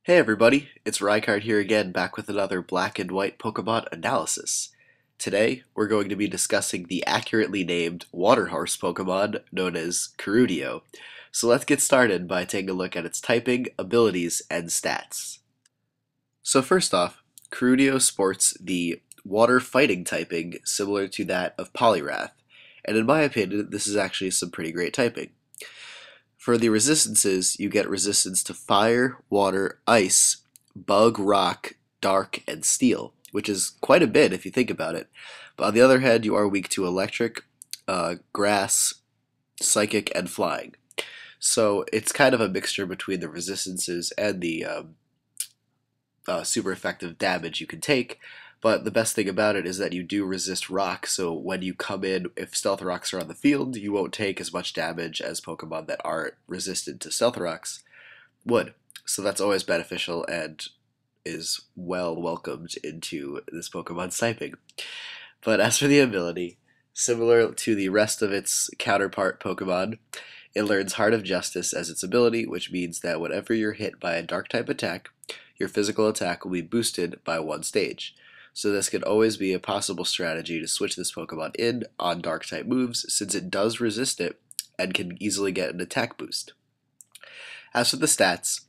Hey everybody, it's Rykard here again, back with another black and white Pokemon analysis. Today, we're going to be discussing the accurately named water horse Pokemon known as Kerudio. So let's get started by taking a look at its typing, abilities, and stats. So first off, Kerudio sports the water fighting typing similar to that of Poliwrath, and in my opinion, this is actually some pretty great typing. For the resistances, you get resistance to fire, water, ice, bug, rock, dark, and steel, which is quite a bit if you think about it. But on the other hand, you are weak to electric, grass, psychic, and flying. So it's kind of a mixture between the resistances and the super effective damage you can take. But the best thing about it is that you do resist rock, so when you come in, if stealth rocks are on the field, you won't take as much damage as Pokemon that aren't resistant to stealth rocks would. So that's always beneficial and is well welcomed into this Pokemon's typing. But as for the ability, similar to the rest of its counterpart Pokemon, it learns Heart of Justice as its ability, which means that whenever you're hit by a dark type attack, your physical attack will be boosted by one stage. So this could always be a possible strategy to switch this Pokemon in on dark type moves, since it does resist it and can easily get an attack boost. As for the stats,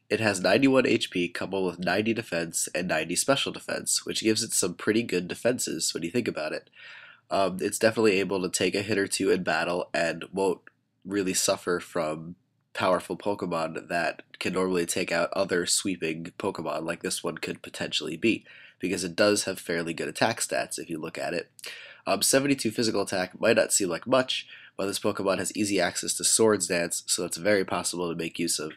it has 91 HP coupled with 90 defense and 90 special defense, which gives it some pretty good defenses when you think about it. It's definitely able to take a hit or two in battle and won't really suffer from powerful Pokemon that can normally take out other sweeping Pokemon like this one could potentially be, because it does have fairly good attack stats if you look at it. 72 physical attack might not seem like much, but this Pokemon has easy access to Swords Dance, so it's very possible to make use of.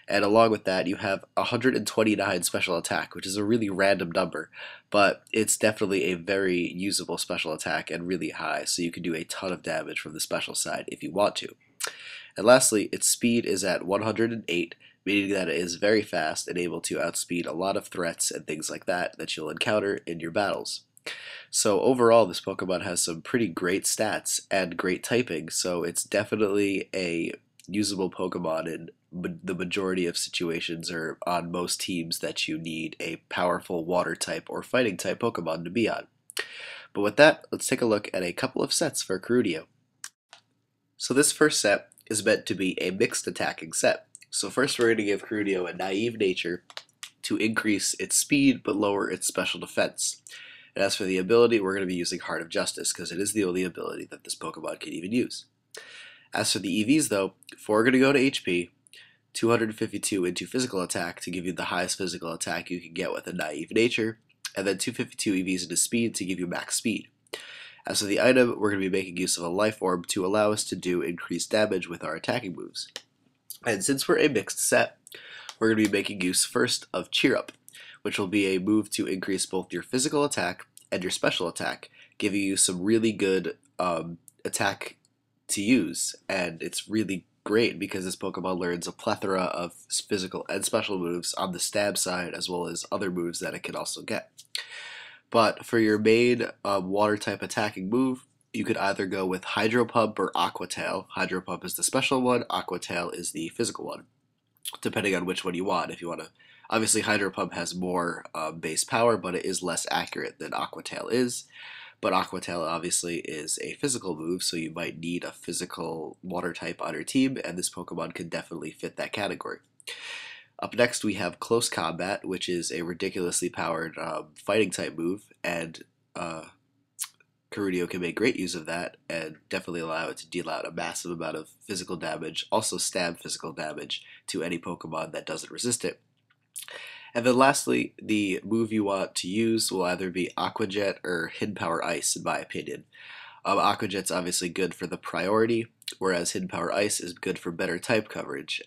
And along with that, you have 129 special attack, which is a really random number, but it's definitely a very usable special attack and really high, so you can do a ton of damage from the special side if you want to. And lastly, its speed is at 108, meaning that it is very fast and able to outspeed a lot of threats and things like that that you'll encounter in your battles. So overall, this Pokemon has some pretty great stats and great typing, so it's definitely a usable Pokemon in the majority of situations or on most teams that you need a powerful water type or fighting type Pokemon to be on. But with that, let's take a look at a couple of sets for Kerudio. So this first set is meant to be a mixed attacking set. So first we're going to give Kerudio a naive nature to increase its speed but lower its special defense. And as for the ability, we're going to be using Heart of Justice because it is the only ability that this Pokemon can even use. As for the EVs though, 4 are going to go to HP, 252 into physical attack to give you the highest physical attack you can get with a naive nature, and then 252 EVs into speed to give you max speed. As for the item, we're going to be making use of a life orb to allow us to do increased damage with our attacking moves. And since we're a mixed set, we're going to be making use first of Cheer Up, which will be a move to increase both your physical attack and your special attack, giving you some really good attack to use. And it's really great because this Pokemon learns a plethora of physical and special moves on the stab side, as well as other moves that it can also get. But for your main water type attacking move, you could either go with Hydro Pump or Aqua Tail. Hydro Pump is the special one, Aqua Tail is the physical one, depending on which one you want. If you want to, obviously Hydro Pump has more base power, but it is less accurate than Aqua Tail is. But Aqua Tail obviously is a physical move, so you might need a physical water type on your team, and this Pokemon could definitely fit that category. Up next, we have Close Combat, which is a ridiculously powered fighting type move, and Kerudio can make great use of that and definitely allow it to deal out a massive amount of physical damage, also stab physical damage to any Pokemon that doesn't resist it. And then lastly, the move you want to use will either be Aqua Jet or Hidden Power Ice, in my opinion. Aqua Jet's obviously good for the priority, whereas Hidden Power Ice is good for better type coverage.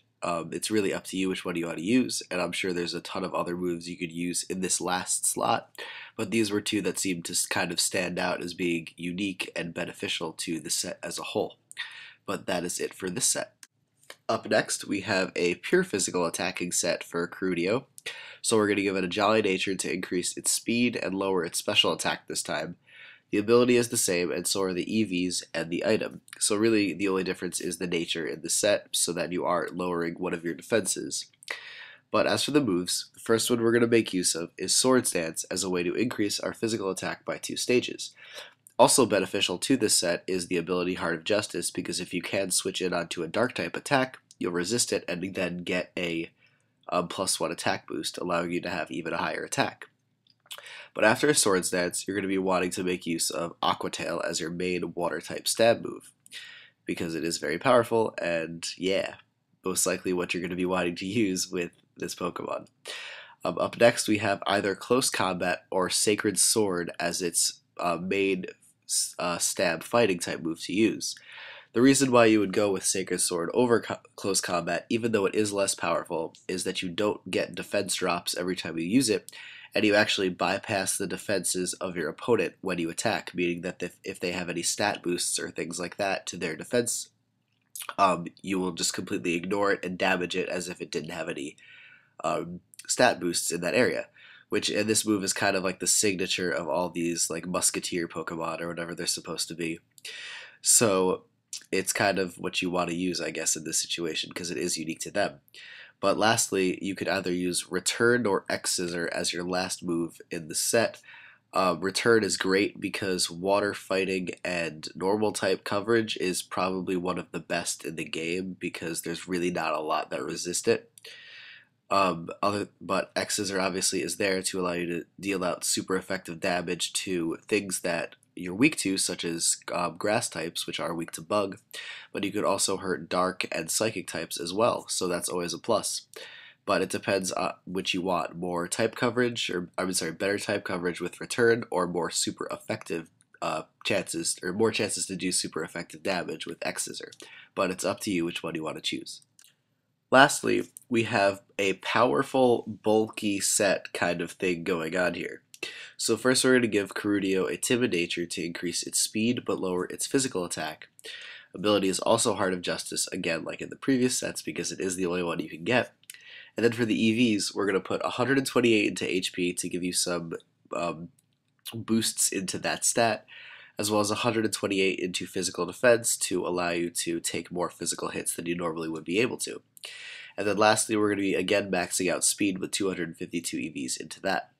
It's really up to you which one you want to use, and I'm sure there's a ton of other moves you could use in this last slot, but these were two that seemed to kind of stand out as being unique and beneficial to the set as a whole. But that is it for this set. Up next, we have a pure physical attacking set for Kerudio. So we're going to give it a Jolly Nature to increase its speed and lower its special attack this time. The ability is the same, and so are the EVs and the item. So really, the only difference is the nature in the set, so that you are lowering one of your defenses. But as for the moves, the first one we're going to make use of is Sword Stance as a way to increase our physical attack by 2 stages. Also beneficial to this set is the ability Heart of Justice, because if you can switch it onto a dark type attack, you'll resist it and then get a +1 attack boost, allowing you to have even a higher attack. But after a Sword Stance, you're going to be wanting to make use of Aqua Tail as your main water type stab move, because it is very powerful, and yeah, most likely what you're going to be wanting to use with this Pokemon. Up next, we have either Close Combat or Sacred Sword as its main stab fighting type move to use. The reason why you would go with Sacred Sword over Close Combat, even though it is less powerful, is that you don't get defense drops every time you use it, and you actually bypass the defenses of your opponent when you attack, meaning that if they have any stat boosts or things like that to their defense, you will just completely ignore it and damage it as if it didn't have any stat boosts in that area. And this move is kind of like the signature of all these like Musketeer Pokemon or whatever they're supposed to be. So it's kind of what you want to use, I guess, in this situation, because it is unique to them. But lastly, you could either use Return or X-Scissor as your last move in the set. Return is great because water fighting and normal type coverage is probably one of the best in the game, because there's really not a lot that resist it. But X-Scissor obviously is there to allow you to deal out super effective damage to things that you're weak to, such as grass types, which are weak to bug, but you could also hurt dark and psychic types as well, so that's always a plus. But it depends on which you want, more type coverage, or better type coverage with Return, or more super effective chances, or more chances to do super effective damage with X-Scissor. But it's up to you which one you want to choose. Lastly, we have a powerful, bulky set kind of thing going on here. So first we're going to give Kerudio a Timid Nature to increase its speed but lower its physical attack. Ability is also Heart of Justice, again like in the previous sets, because it is the only one you can get. And then for the EVs, we're going to put 128 into HP to give you some boosts into that stat, as well as 128 into physical defense to allow you to take more physical hits than you normally would be able to. And then lastly, we're going to be again maxing out speed with 252 EVs into that.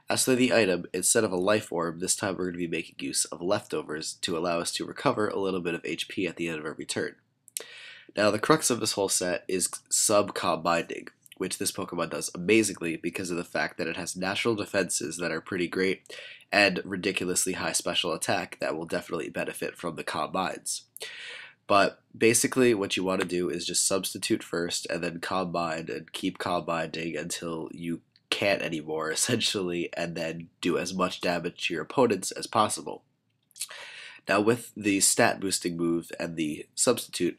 As for the item, instead of a life orb, this time we're going to be making use of leftovers to allow us to recover a little bit of HP at the end of every turn. Now the crux of this whole set is sub-comm binding, which this Pokemon does amazingly because of the fact that it has natural defenses that are pretty great and ridiculously high special attack that will definitely benefit from the comm binds. But basically what you want to do is just substitute first and then comm bind and keep comm binding until you can't anymore, essentially, and then do as much damage to your opponents as possible. Now with the stat boosting move and the substitute,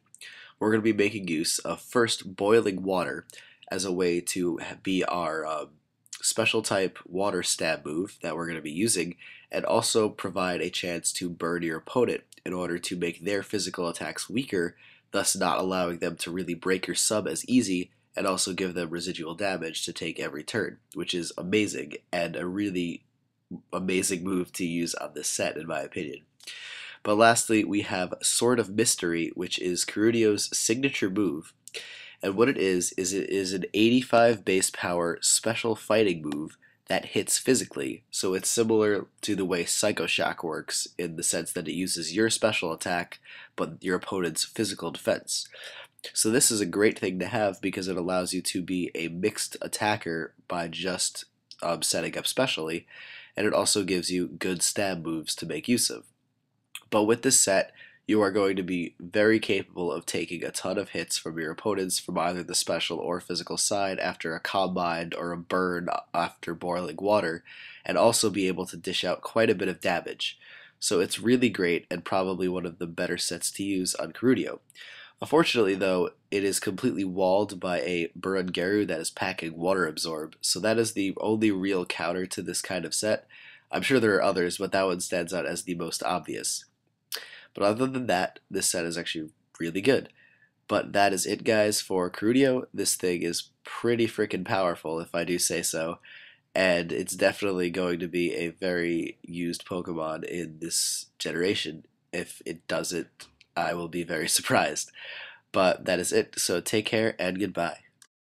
we're going to be making use of first Boiling Water as a way to be our special type water stab move that we're going to be using, and also provide a chance to burn your opponent in order to make their physical attacks weaker, thus not allowing them to really break your sub as easy, and also give them residual damage to take every turn, which is amazing, and a really amazing move to use on this set, in my opinion. But lastly, we have Sword of Mystery, which is Kerudio's signature move, and what it is an 85 base power special fighting move that hits physically, so it's similar to the way Psycho Shock works in the sense that it uses your special attack, but your opponent's physical defense. So this is a great thing to have because it allows you to be a mixed attacker by just setting up specially, and it also gives you good stab moves to make use of. But with this set, you are going to be very capable of taking a ton of hits from your opponents from either the special or physical side after a combine or a burn after Boiling Water, and also be able to dish out quite a bit of damage. So it's really great and probably one of the better sets to use on Kerudio. Unfortunately, though, it is completely walled by a Burungaru that is packing Water Absorb, so that is the only real counter to this kind of set. I'm sure there are others, but that one stands out as the most obvious. But other than that, this set is actually really good. But that is it, guys, for Kerudio. This thing is pretty freaking powerful, if I do say so, and it's definitely going to be a very used Pokemon in this generation. If it doesn't, I will be very surprised. But that is it, so take care and goodbye.